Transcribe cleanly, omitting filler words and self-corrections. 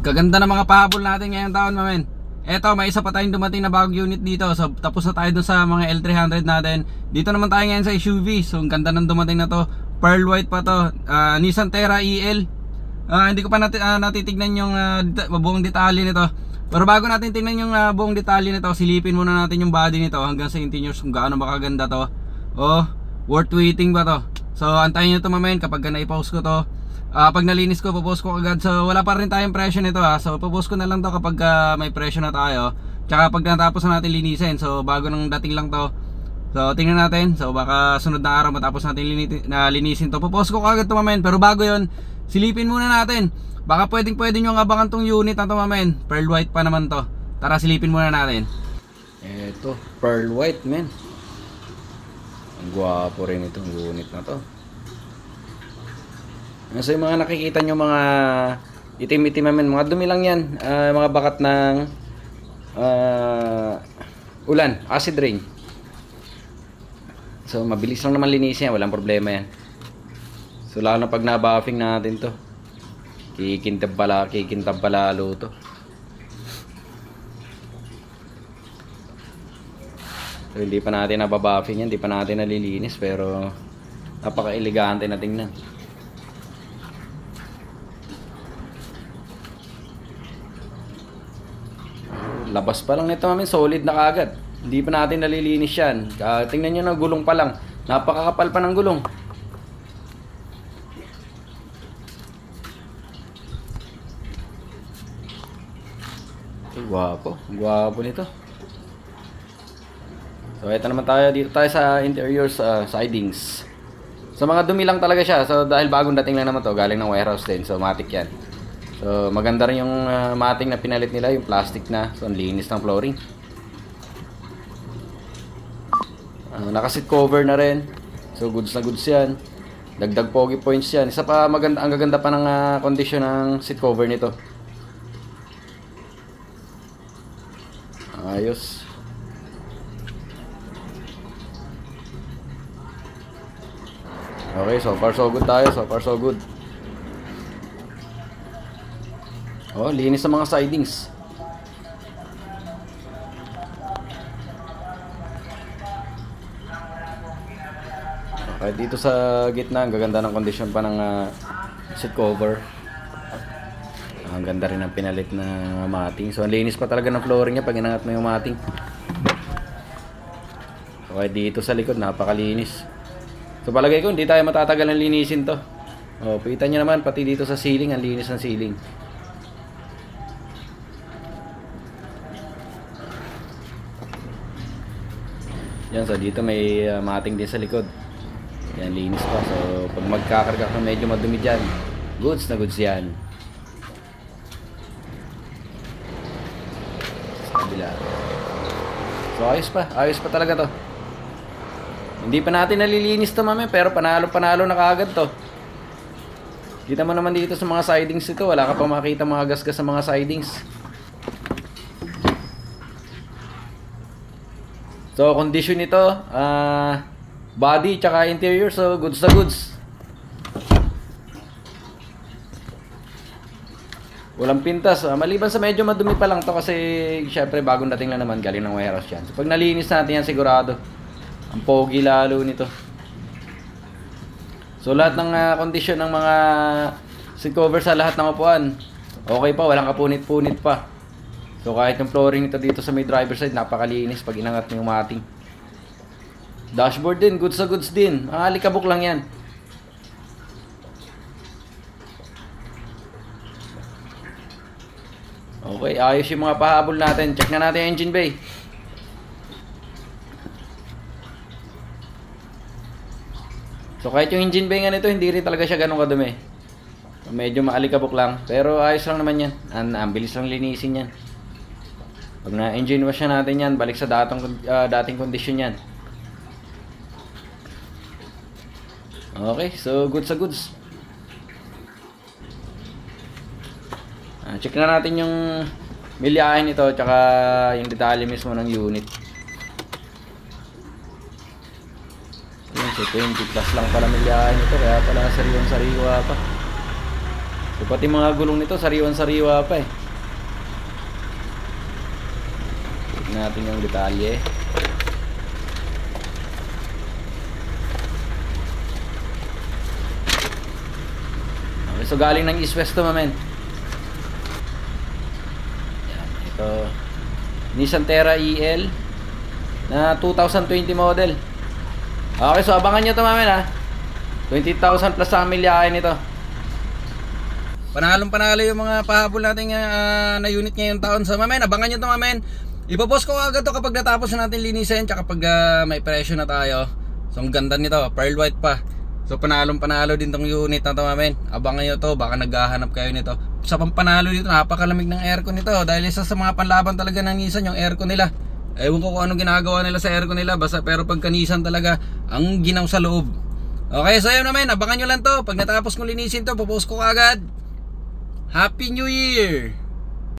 Kaganda ng mga pahabol natin ngayong taon, mamen. Eto, may isa pa tayong dumating na bagong unit dito. So, tapos na tayo dun sa mga L300 natin. Dito naman tayo ngayon sa SUV. So, ang ganda ng dumating na to. Pearl white pa to. Nissan Terra EL. Hindi ko pa natitignan yung buong detalye nito. Pero bago natin tingnan yung buong detalye nito, silipin muna natin yung body nito hanggang sa interiors kung gaano makaganda to. Oh, worth waiting ba to? So, antayin nyo to, mamen, kapag na-post ko to. Pag nalinis ko, popost ko agad. So wala pa rin tayong presyo nito ha. So popost ko na lang to kapag may presyo na tayo. Tsaka pag natapos na natin linisin. So bago nang dating lang to. So tingnan natin. So baka sunod na araw matapos natin linisin to. Popost ko agad to, mamen. Pero bago yon, silipin muna natin. Baka pwede nyo abangan tong unit na to, mamen. Pearl white pa naman to. Tara, silipin muna natin. Eto, pearl white, men. Ang gwapo rin itong unit na to. So yung mga nakikita nyo, mga itim-itim, mamen, mga dumi lang yan, mga bakat ng ulan, acid rain. So mabilis lang naman linisin yan, walang problema yan. So lalo na pag na-buffing natin to, kikintab pala lalo to. So hindi pa natin nababuffing yan, hindi pa natin nalilinis, pero napaka-elegante na tingnan. Labas pa lang nito, mamen, solid na kagad. Hindi pa natin nalilinis yan. Tingnan nyo na, gulong pa lang. Napakakapal pa ng gulong. Gwapo. Gwapo nito. So ito naman tayo. Dito tayo sa interiors, sidings. So mga dumi lang talaga siya. So dahil bagong dating lang naman to, galing ng warehouse din. So matik yan. So maganda rin yung mating na pinalit nila, yung plastic na. So ang linis ng flooring. Naka-seat cover na rin. So goods na goods yan. Dagdag pogi points yan. Isa pa maganda, ang gaganda pa ng kondisyon ng seat cover nito. Ayos. Okay, so far so good tayo. So far so good. Oh, linis sa mga sidings. Okay, dito sa gitna, ang gaganda ng kondisyon pa ng seat cover. Ang ganda rin ng pinalit na mating. So, ang linis pa talaga ng flooring niya pag inangat mo yung mating. Okay, dito sa likod, napakalinis. So, palagay ko, hindi tayo matatagal ng linisin to. Oh, kita nyo naman, pati dito sa ceiling, ang linis ng ceiling. Yan, so dito may mating din sa likod. Yan, linis pa. So pag magkakarga ka medyo madumi dyan, goods na goods yan. Sa kabila. So ayos pa talaga to. Hindi pa natin nalilinis to, mami, pero panalo na kaagad to. Kita mo naman dito sa mga sidings ito, wala ka pa makita mga gasgas sa mga sidings. So condition nito, body tsaka interior, so goods na goods. Walang pintas, maliban sa medyo madumi pa lang to kasi syempre bagong dating lang naman, galing ng warehouse yan. So pag nalinis natin yan, sigurado ang pogi lalo nito. So lahat ng kondisyon ng mga seat cover sa lahat ng upuan, okay pa, walang kapunit-punit pa. So kahit yung flooring nito dito sa may driver side, napakalinis pag inangat mo yung mating. Dashboard din, goods na goods din. Alikabok lang yan. Okay, ayos yung mga pahabol natin. Check na natin yung engine bay. So kahit yung engine bay nga nito, hindi rin talaga siya ganun kadumi. Medyo maalikabok lang, pero ayos lang naman yan. Ang bilis lang linisin yan. Pag na-engine wash na natin yan, balik sa dating kondisyon yan. Okay, so goods sa goods. Check na natin yung milyahin nito, tsaka yung detalye mismo ng unit. Yun, so 20 plus lang pala milyahin nito, kaya pala sariwang-sariwa pa. So, pati mga gulong nito, sariwan-sariwa pa eh. Tignan natin yung detalye. Okay, so galing ng East West to, mamen. Yan, ito Nissan Terra EL na 2020 model. Okay, so abangan nyo to, mamen, ha. 20,000 plus sa milyahin nito. Panalong panalo yung mga pahabol natin na unit ngayong taon. So mamen, abangan nyo to, mamen. Ipopost ko agad to kapag natapos na natin linisin, tsaka kapag may presyo na tayo. So ang ganda nito, pearl white pa. So panalong panalo din tong unit na to, mamen. Abangan nyo to, baka naghahanap kayo nito. Sa pampanalo dito, napakalamig ng aircon nito. Dahil isa sa mga panlaban talaga ng Nissan yung aircon nila. Ewan ko kung anong ginagawa nila sa aircon nila, basta pero pagka Nissan talaga ang ginaw sa loob. Okay, so yun naman, abangan nyo lang to. Pag natapos kong linisin to, popost ko agad. Happy New Year!